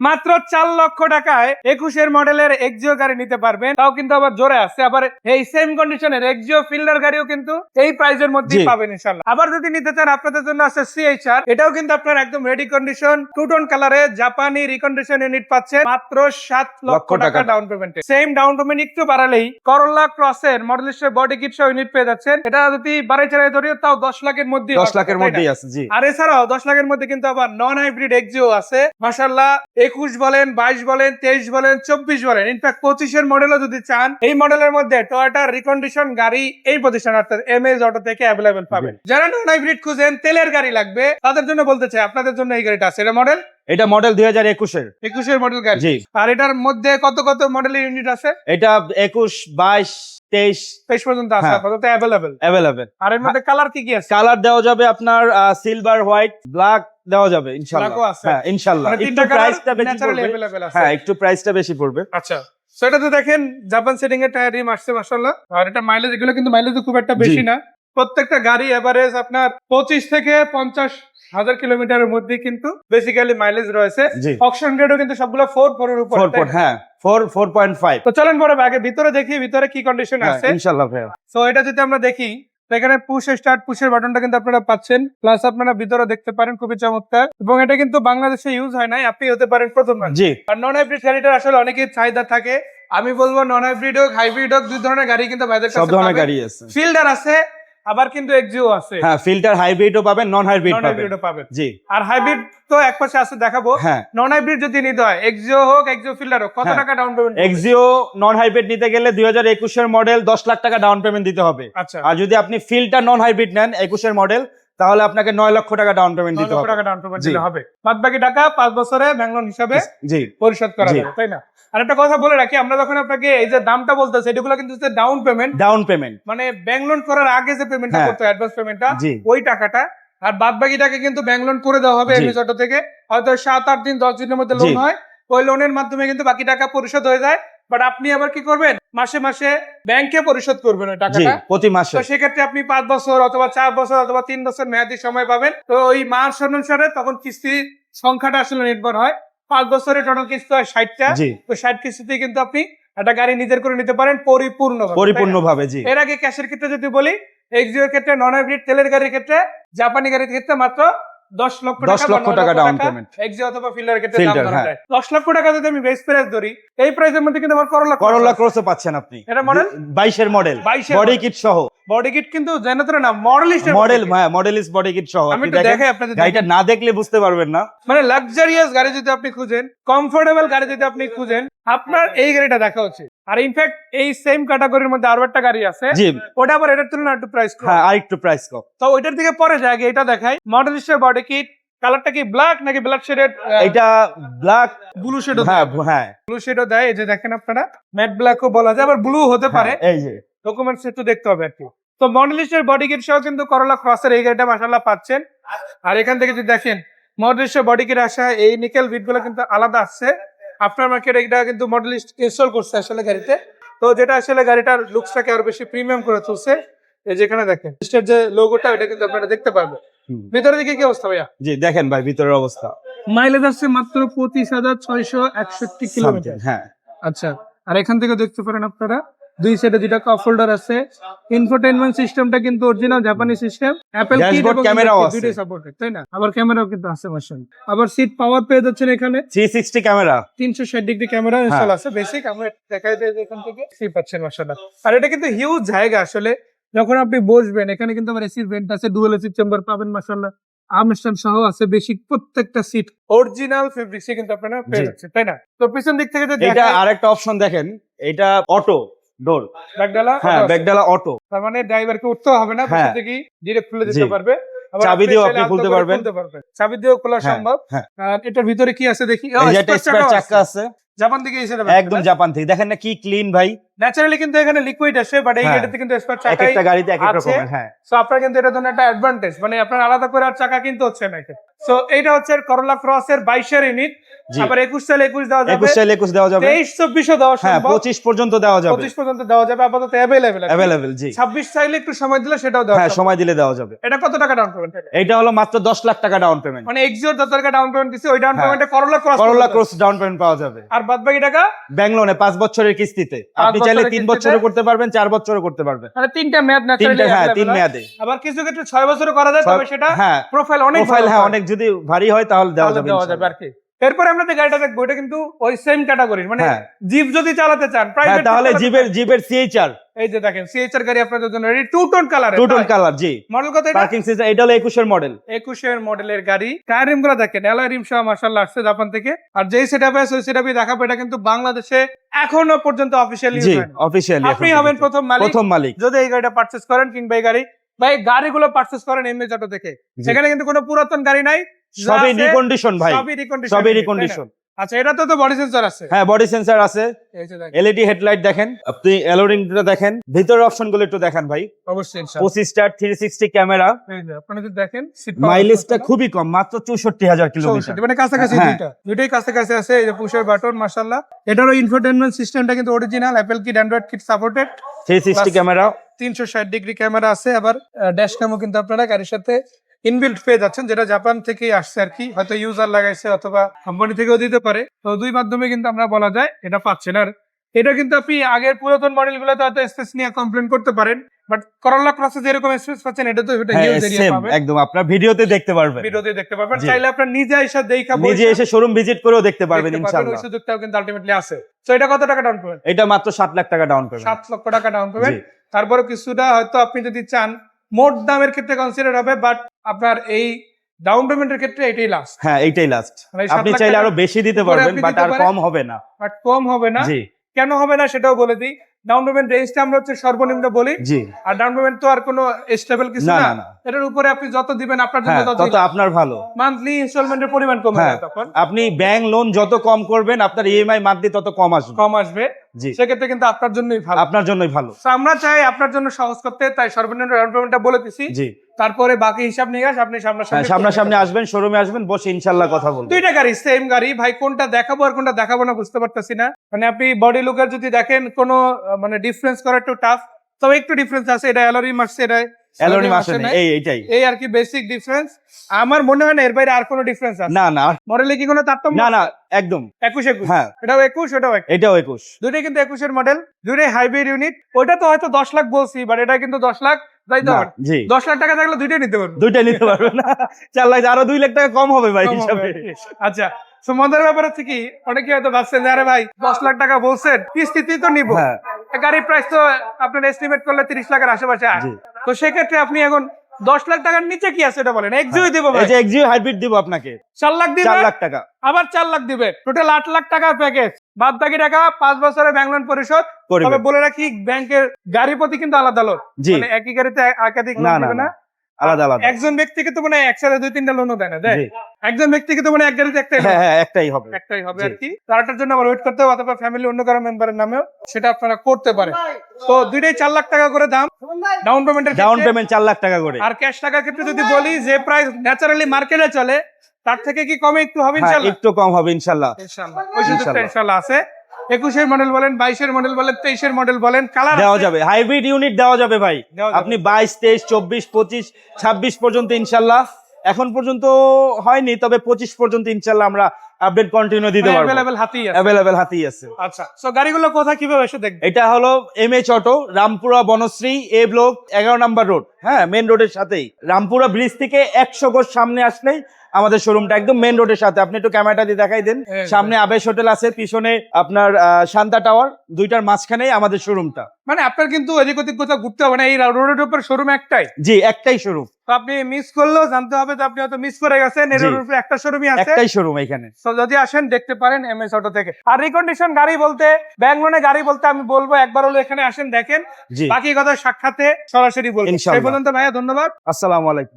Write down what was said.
মাত্র 4 লক্ষ টাকায় 21 মডেলের এক্সিও গাড়ি নিতে পারবেন, তাও কিন্তু আবার জোরে আছে। আবার এই সেম কন্ডিশনের এক্সিও ফিল্ডার গাড়িও কিন্তু এই প্রাইজের মধ্যেই পাবেন ইনশাআল্লাহ। আবার যদি নিতে চান আপনাদের জন্য আছে সিএইচআর, এটাও কিন্তু আপনার একদম রেডি কন্ডিশন টু টোন কালারে জাপানি রিকন্ডিশন ইউনিট পাচ্ছেন মাত্র 7 লক্ষ টাকা ডাউন পেমেন্টে। সেম ডাউন পেমেন্ট একটু বাড়ালেই করোলা ক্রসের মডেলিস্টের বডি কিট সহ ইউনিট পেয়ে যাচ্ছেন। এটা যদি বাড়াই চাড়াই ধরি তাও 10 লাখের মধ্যে 10 লাখের মধ্যেই আছে। জি, আর এছাড়াও 10 লাখের মধ্যে কিন্তু আবার নন হাইব্রিড এক্সিও আছে মাশাআল্লাহ। 21 বলেন, 22 বলেন, 23 বলেন, 24 বলেন, ইনফ্যাক্ট 25 এর মডেলও যদি চান এই মডেলের মধ্যে টয়োটা রিকন্ডিশন গাড়ি এই প্রতিষ্ঠান অর্থাৎ এমএস অটো থেকে অ্যাভেলেবল পাবেন। যারা নন হাইব্রিড খুঁজেন, তেলের গাড়ি লাগবে, তাদের জন্য বলতে চাই আপনাদের জন্য এই গাড়িটা আছে। এটা মডেল 2021 এর মডেল গাড়ি। আর এটার মধ্যে কত কত মডেলের ইউনিট আছে? এটা 21, 22, 23 পর্যন্ত আছে আপাতত অ্যাভেলেবল। আর এর মধ্যে কালার কি কি আছে? কালার দেওয়া যাবে আপনার সিলভার, হোয়াইট, ব্ল্যাক দেওয়া যাবে ইনশাআল্লাহ। হ্যাঁ ইনশাআল্লাহ। একটু প্রাইসটা বেশি পড়বে। হ্যাঁ একটু প্রাইসটা বেশি পড়বে। আচ্ছা, সেটা তো দেখেন জাপান সেটিং এর টায়ার রিম আসছে মাশাআল্লাহ। আর এটা মাইলেজ, এগুলো কিন্তু মাইলেজ খুব একটা বেশি না। প্রত্যেকটা গাড়ি এভারেজ আপনার 25 থেকে 50,000 কিলোমিটারের মধ্যে কিন্তু বেসিক্যালি মাইলেজ রয়েছে। অকশন গ্রেডও কিন্তু সবগুলো 4 এর উপর। 4, হ্যাঁ 4.5। তো চলেন বড় আগে ভিতরে দেখি ভিতরে কি কন্ডিশন আছে ইনশাআল্লাহ ভাই। সো এটা যদি আমরা দেখি, এখানে পুশ স্টার্ট পুশের বাটনটা কিন্তু আপনারা পাচ্ছেন, প্লাস আপনারা ভিতরে দেখতে পারেন, খুবই চমৎকার। এবং এটা কিন্তু বাংলাদেশে ইউজ হয় নাই, আপনি হতে পারেন প্রথমবার। জি। আর নন হাইব্রিড গাড়িটার আসলে অনেকের চাহিদা থাকে। আমি বলবো নন হাইব্রিড হোক হাইব্রিড হোক দুই ধরনের গাড়ি কিন্তু ভাইদের কাছে সব ধরনের গাড়ি আছে। ফিল্ডার আছে, আবার কিন্তু এক্সিও আছে। হ্যাঁ ফিল্টার হাইব্রিডও পাবেন, নন হাইব্রিড পাবেন। জি। আর হাইব্রিড তো একপাশে আছে দেখাবো। নন হাইব্রিড যদি নিতে হয়, এক্সিও হোক এক্সিও ফিল্ডার হোক, কত টাকা down payment? Axio non hybrid নিতে গেলে 2021 এর মডেল 10 লাখ টাকা ডাউন পেমেন্ট দিতে হবে। আচ্ছা। আর যদি আপনি ফিল্টার নন হাইব্রিড নেন 21 এর মডেল, তাহলে আপনাকে 9 লক্ষ টাকা ডাউন পেমেন্ট দিতে হবে। 9 লক্ষ টাকা ডাউন পেমেন্ট দিতে হবে। বাদ বাকি টাকা 5 বছরে ব্যাংক লোন হিসাবে জি পরিশোধ করা যাবে, তাই না? আর একটা কথা বলে রাখি, আমরা যখন আপনাকে এই যে দামটা বলতেছি এগুলো কিন্তু ডাউন পেমেন্ট, মানে ব্যাংক লোন করার আগে যে পেমেন্টটা করতে হয়, অ্যাডভান্স পেমেন্টটা, ওই টাকাটা। আর বাদ বাকি টাকা কিন্তু ব্যাংক লোন করে দেওয়া হবে এমএস অটো থেকে। হয়তো 7-8 দিন 10 দিনের মধ্যে লোন হয়, ওই লোনের মাধ্যমে কিন্তু বাকি টাকা পরিশোধ হয়ে যায়। বাট আপনি আবার কি করবেন, মাসে মাসে ব্যাংকে পরিশোধ করবেন ওই টাকাটা প্রতি মাসে। তো সেক্ষেত্রে আপনি 5 বছর অথবা 4 বছর অথবা 3 বছর মেয়াদি সময় পাবেন। তো ওই মাস অনুসারে তখন কিস্তি সংখ্যাটা আসলে নির্ভর হয়। 5 বছরের টোটাল কিস্তি হয় 60টা। তো 60 কিস্তিতে কিন্তু আপনি একটা গাড়ি নিজের করে নিতে পারেন পরিপূর্ণভাবে। জি। এর আগে ক্যাশের ক্ষেত্রে যদি বলি, এক্সিওর ক্ষেত্রে, নন হাইব্রিড তেলের গাড়ির ক্ষেত্রে, জাপানি গাড়ির ক্ষেত্রে মাত্র 10 লক্ষ টাকা ডাউন পেমেন্ট। এক্সিও অথবা ফিল্ডারের ক্ষেত্রে দাম ধরা যায় 10 লক্ষ টাকা। যদি আমি বেস প্রাইস ধরি, এই প্রাইসের মধ্যে কিন্তু আমার করোলা ক্রসও পাচ্ছেন আপনি। এটা মডেল 22 এর মডেল, বডি কিট সহ। বডি কিট কিন্তু জানাতে না, মডেলিস্ট বডি কিট সহ। আমি একটু দেখাই আপনাদের, গাড়িটা না দেখলে বুঝতে পারবেন না। মানে লাক্সারিয়াস গাড়ি যদি আপনি খুঁজেন, কমফোর্টেবল গাড়ি যদি আপনি খুঁজেন, আপনার এই গাড়িটা দেখা উচিত। আর ইনফ্যাক্ট এই সেম ক্যাটাগরির মধ্যে আরো একটা গাড়ি আছে, ওটা আবার এটার তুলনায় একটু প্রাইস কম। হ্যাঁ আরেকটু প্রাইস কম। তো ওইটার দিকে পরে যায়, আগে এটা দেখাই। মডেলিস্টের বডি কিট, কালারটা কি ব্ল্যাক নাকি ব্ল্যাক শেডেড? এটা ব্ল্যাক, ব্লু শেড। হ্যাঁ ব্লু শেডও দেয়, এই যে দেখেন আপনারা, ম্যাট ব্ল্যাকও বলা যায়, আবার ব্লু হতে পারে। এই যে ডকুমেন্টস একটু দেখতে হবে আর কি। তো মডেলিস্টের বডি কিট সহ কিন্তু করোলা ক্রসের এই গাড়িটা মাশাআল্লাহ পাচ্ছেন। আর এখান থেকে যদি দেখেন মডেলিস্টের বডি কিট আসা এই নিকেল বিটগুলো কিন্তু আলাদা আসছে। আফটার মার্কেট এটা কিন্তু মডেলিস্ট ইনস্টল করছে আসলে গাড়িতে। তো যেটা আসলে গাড়িটার লুকসটাকে আরো বেশি প্রিমিয়াম করে তুলছে। এই যেখানে দেখেন লিস্টের যে লোগোটা, এটা কিন্তু আপনারা দেখতে পারবেন। ভিতরে দিকে কি অবস্থা ভাইয়া? জি দেখেন ভাই ভিতরের অবস্থা। মাইলেজ আসছে মাত্র 25,661 কিলোমিটার। হ্যাঁ আচ্ছা। আর এখান থেকে দেখতে পারেন আপনারা দুই সাইডে দুইটা কাপ হোল্ডার আছে। ইনফোটেইনমেন্ট সিস্টেমটা কিন্তু অরিজিনাল জাপানি সিস্টেম। অ্যাপল কি ক্যামেরাও আছে, দুটোই সাপোর্টেড, তাই না? আবার ক্যামেরাও কিন্তু আছে মাশাআল্লাহ। আবার সিট পাওয়ার পেয়ে যাচ্ছেন এখানে 360 ক্যামেরা, 360 ডিগ্রি ক্যামেরা ইনস্টল আছে। বেসিক আমরা দেখাই দেই এখান থেকে সি পাচ্ছেন মাশাআল্লাহ। আর এটা কিন্তু হিউজ জায়গা আসলে, যখন আপনি বসবেন এখানে কিন্তু আমার এসির ভেন্ট আছে, ডুয়াল এসি চেম্বার পাবেন মাশাআল্লাহ। আর্মস্ট্যান্ড সহ আছে, বেসিক প্রত্যেকটা সিট অরিজিনাল ফেব্রিক্সে কিন্তু আপনারা পেয়ে যাচ্ছেন, তাই না? তো পিছন দিক থেকে যদি এটা আরেকটা অপশন দেখেন, এটা অটো ডোর, ব্যাকডালা। হ্যাঁ ব্যাকডালা অটো, তার মানে ড্রাইভারকে উঠতে হবে না, পিছন থেকে ডাইরেক্ট খুলে দিতে পারবে। চাবি দিয়েও আপনি খুলতে পারবেন। চাবি দিয়েও খোলা সম্ভব। আর এটার ভিতরে কি আছে দেখি, এটা স্পেয়ার চাকা আছে, জাপান থেকে এসে একদম জাপান থেকে। দেখেন না কি ক্লিন ভাই। ন্যাচারালি কিন্তু এখানে লিকুইড আসে, বাট এই গাড়িতে কিন্তু স্পেয়ার চাকা একটা গাড়িতে এক এক রকমের। হ্যাঁ, সো আপনার কিন্তু এটা জন্য একটা অ্যাডভান্টেজ, মানে আপনার আলাদা করে আর চাকা কিনতে হচ্ছে না। সো এইটা হচ্ছে করলা ক্রসের 22 এর ইউনিট। জি। আবার 21 চাইলে 21 দেওয়া যাবে, 21 চাইলে 21 দেওয়া যাবে, 23 24 ও দেওয়া হ্যাঁ সম্ভব, 25 পর্যন্ত দেওয়া যাবে, 25 পর্যন্ত দেওয়া যাবে, আপাতত अवेलेबल। জি 26 চাইলে একটু সময় দিলে সেটাও দেওয়া হ্যাঁ সম্ভব। সময় দিলে দেওয়া যাবে। এটা কত টাকা ডাউন পেমেন্ট? এটা হলো মাত্র 10 লাখ টাকা ডাউন পেমেন্ট, মানে এক্সিওর 10 টাকা ডাউন পেমেন্ট দিছে, ওই ডাউন হ্যাঁ। পেমেন্টে করলা করলা ক্রস ডাউন পেমেন্ট পাওয়া যাবে। আর বাদ বাকি টাকা ব্যাংক লোনে 5 বছরের কিস্তিতে, 5 আপনি চাইলে বছরের 3 কিস্তিতে। বছরও করতে পারবেন, 4 বছরও করতে পারবেন, মানে তিনটা মেয়াদ ন্যাচারালি হ্যাঁ 3 মেয়াদে। আবার কিছু ক্ষেত্রে 6 বছরও করা যায়, তবে সেটা হ্যাঁ প্রোফাইল অনেক প্রোফাইল ভালো হ্যাঁ হয়। অনেক যদি ভারী হয় তাহলে দেওয়া তাহলে যাবে দেওয়া যাবে আর কি। এরপরে আমরা যে গাড়িটা দেখবো এটা কিন্তু ওই সেম ক্যাটাগরির, মানে হ্যাঁ। জিপ যদি চালাতে চান হ্যাঁ প্রাইভেট, তাহলে জিপের সিএইচআর, এই যে দেখেন সিএইচআর গাড়ি আপনাদের জন্য ready, two tone colour, colour, G model কত এটা? পার্কিং সিস্টেম, এটা হলো 21 এর মডেল, 21 এর মডেলের গাড়ি। টায়ার রিম গুলো দেখেন অ্যালয় রিম সহ মাশাআল্লাহ আসছে জাপান থেকে। আর যেই সেটআপে আছে ওই সেটআপই দেখাবো, এটা কিন্তু বাংলাদেশে এখনো পর্যন্ত অফিশিয়ালি জি অফিশিয়ালি আপনি হবেন প্রথম মালিক যদি এই গাড়িটা পারচেজ করেন, কিংবা এই গাড়ি বা এই গাড়িগুলো পারচেজ করেন এমএজ অটো থেকে। সেখানে কিন্তু কোনো পুরাতন গাড়ি নাই, সবই রিকন্ডিশন ভাই, সবই রিকন্ডিশন। রিকন্ডিশন। আচ্ছা, এটা তো বডি সেন্সর আছে, হ্যাঁ বডি সেন্সর আছে, এই যে দেখেন এলইডি হেডলাইট দেখেন, আপনি অ্যালোরিংটা দেখেন, ভিতরের অপশনগুলো একটু দেখেন ভাই, অবশ্যই ইনশাআল্লাহ। 25 স্টার 360 ক্যামেরা, এই যে আপনারা যদি দেখেন মাইলেজটা খুবই কম, মাত্র 64,000 কিলোমিটার, মানে কাছাকাছি, হ্যাঁ। দুইটাই কাছাকাছি আছে। এই যে পুশের বাটন মাশাআল্লাহ। এটারও ইনফোটেইনমেন্ট সিস্টেমটা কিন্তু original Apple kit, Android kit supported, 360 camera, 360 degree camera আছে। আবার ড্যাশ ক্যামও কিন্তু আপনারা গাড়ির সাথে ইনবিল্ট পেয়ে যাচ্ছেন, যেটা জাপান থেকেই আসছে আর কি, হয়তো ইউজার লাগাইছে অথবা কোম্পানি থেকেও দিতে পারে। তো দুই মাধ্যমে কিন্তু আমরা বলা যায় এটা পাচ্ছেন। আর এটা কিন্তু আপনি আগের পুরাতন মডেলগুলোতে হয়তো স্পেস নিয়ে কমপ্লেন করতে পারেন, বাট করলা ক্রসে যেরকম স্পেস পাচ্ছেন এটা তো হিউজ এরিয়া সেম পাবেন। একদম, আপনার ভিডিওতে দেখতে পারবেন, ভিডিওতে দেখতে পারবেন, জি। চাইলে আপনার নিজে এসে দেখা নিজে এসে শোরুম ভিজিট করেও দেখতে পারবেন ইনশাআল্লাহ। ওই সুযোগটাও কিন্তু আলটিমেটলি আছে। তো এটা কত টাকা ডাউন পেমেন্ট? এটা মাত্র 7 লাখ টাকা ডাউন পেমেন্ট, 7 লক্ষ টাকা ডাউন পেমেন্ট। জি। তারপরে কিছুটা হয়তো আপনি যদি চান মোট দামের ক্ষেত্রে কনসিডার হবে, বাট আপনার এই ডাউন পেমেন্টের ক্ষেত্রে এটাই লাস্ট। হ্যাঁ এইটাই লাস্ট, মানে 7 আপনি লাখ চাইলে টাকা আরো বেশি দিতে উপরে পারবেন, আপনি বাট দিতে আর পারেন। কম হবে না, বাট কম হবে না। জি কেন হবে না সেটাও বলে দিই। ডাউন পেমেন্ট রেঞ্জটা আমরা হচ্ছে সর্বনিম্ন বলি, জি। আর ডাউন পেমেন্ট তো আর কোনো স্টেবল কিছু না, না, না, না। এটার উপরে আপনি যত দিবেন আপনার জন্য হ্যাঁ তত আপনার ভালো, মান্থলি ইনস্টলমেন্টের পরিমাণ কমে হ্যাঁ যায়, তখন আপনি ব্যাংক লোন যত কম করবেন আপনার ইএমআই মান্থলি তত কম আসবে, জি সেক্ষেত্রে কিন্তু আপনার জন্যই ভালো, আপনার জন্যই ভালো। So, আমরা চাই আপনার জন্য সহজ করতে, তাই সর্বনিম্ন ডাউন পেমেন্টটা বলে দিছি। জি তারপরে বাকি হিসাব নিয়ে আপনি সামনাসামনি আসবেন, শোরুমে আসবেন, বসে ইনশাআল্লাহ কথা বলবো। দুইটা গাড়ি সেম গাড়ি ভাই, কোনটা দেখাবো আর কোনটা দেখাবো না বুঝতে পারতেছি না। মানে আপনি বডি লুকের যদি দেখেন কোনো মানে ডিফারেন্স করা একটু টাফ, তবে একটু ডিফারেন্স আছে। এটা অ্যালোরিম আসছে, এটা অ্যালোরিম আসে না, এইটাই এই আর কি বেসিক ডিফারেন্স। আমার মনে হয় না এর বাইরে আর কোনো ডিফারেন্স আছে। না না মডেলে কি কোনো তারতম্য? না না একদম 21 হ্যাঁ এটাও 21 এটাও 21, এটাও 21, দুইটাই কিন্তু 21 এর মডেল, দুইটাই হাইব্রিড ইউনিট। ওইটা তো হয়তো 10 লাখ বলছি, বাট এটা কিন্তু 10 লাখ, তাই তো? না, জি 10 লাখ টাকা থাকলে দুইটাই নিতে পারবো, দুইটা নিতে পারবেন না 4 লাখ, আরো 2 লাখ টাকা কম হবে ভাই কম হবে হিসাবে। আর কি। আচ্ছা, তো মজার ব্যাপার হচ্ছে কি, অনেকে হয়তো ভাবছেন যে আরে ভাই 10 লাখ টাকা বলছেন কিস্তিতেই তো নিবো, হ্যাঁ গাড়ির প্রাইস তো আপনার এস্টিমেট করলে 30 লাখের আশেপাশে আসে। জি। তো সেক্ষেত্রে আপনি এখন 10 লাখ টাকার নিচে কি আছে এটা বলেন? এক্সিও দিব ভাই, এই যে এক্সিও হাইব্রিড দিব আপনাকে 4 লাখ দিবে, 4 লাখ টাকা, আবার 4 লাখ দিবে, টোটাল 8 লাখ টাকা প্যাকেজ। বাদ বাকি টাকা 5 বছরের ব্যাংক লোন পরিশোধ করবে। তবে বলে রাখি ব্যাংকের গাড়ির প্রতি কিন্তু আলাদা লোন, জি। মানে একই গাড়িতে একাধিক না লোন না দিবে না। আলাদা আলাদা, একজন ব্যক্তিকে তো মানে একসাথে 2-3টা লোনও দেয় না, দেয়? জি। একজন ব্যক্তিকে তো মানে এক গাড়িতে একটাই loan। হ্যাঁ হ্যাঁ একটাই হবে, একটাই হবে জি। আর কি। তারটার জন্য আবার ওয়েট করতে হবে, অথবা ফ্যামিলি অন্য কারো মেম্বারের নামেও সেটা আপনারা করতে পারেন। তো দুইটাই 4 লাখ টাকা করে দাম ডাউন পেমেন্টের ডাউন পেমেন্ট 4 লাখ টাকা করে। আর ক্যাশ টাকার ক্ষেত্রে যদি বলি যে প্রাইস ন্যাচারালি মার্কেটে চলে তার থেকে কি কমে একটু হবে হ্যাঁ ইনশাআল্লাহ? একটু কম হবে ইনশাআল্লাহ, ইনশাআল্লাহ ওই সুযোগটা ইনশাআল্লাহ। ইনশাআল্লাহ আছে। 21 এর মডেল বলেন, 22 এর মডেল বলেন, 23 এর মডেল বলেন, কালার দেওয়া যাবে, হাইব্রিড ইউনিট দেওয়া যাবে ভাই, দেওয়া যাবে। আপনি 22 23 24 25 26 পর্যন্ত ইনশাআল্লাহ, এখন পর্যন্ত হয়নি তবে 25 পর্যন্ত ইনশাআল্লাহ আমরা আপডেট কন্টিনিউ দিতে পারবো, अवेलेबल হাতেই আছে। अवेलेबल হাতেই আছে। আচ্ছা, সো গাড়িগুলো কোথায় কিভাবে এসে দেখবেন? এটা হলো এমএচ অটো, রামপুরা বনশ্রী এ ব্লক 11 নাম্বার রোড, হ্যাঁ মেন রোডের সাথেই, রামপুরা ব্রিজ থেকে 100 গজ সামনে আসলেই আমাদের শোরুমটা, একদম মেন রোডের সাথে। আপনি একটু ক্যামেরাটা দিয়ে দেখাই দেন, সামনে আবেশ হোটেল আছে, পিছনে আপনার শান্তা টাওয়ার, দুইটার মাঝখানেই আমাদের শোরুমটা। মানে আপনার কিন্তু এদিক ওদিক কোথাও ঘুরতে হবে না, এই রোডের উপর শোরুম একটাই। জি একটাই শোরুম, তো আপনি মিস করলেও জানতে হবে যে আপনি হয়তো মিস করে গেছেন, এর জি। উপরে একটা শোরুমই আছে। একটাই শোরুম এখানে। তো যদি আসেন দেখতে পারেন এমএস অটো থেকে। আর রিকন্ডিশন গাড়ি বলতে, ব্যাংক লোনে গাড়ি বলতে আমি বলবো একবার হলো এখানে আসেন দেখেন, জি বাকি কথা সাক্ষাতে সরাসরি বলবো। ইনশাআল্লাহ। সেই পর্যন্ত ভাইয়া ধন্যবাদ। আসসালামু আলাইকুম।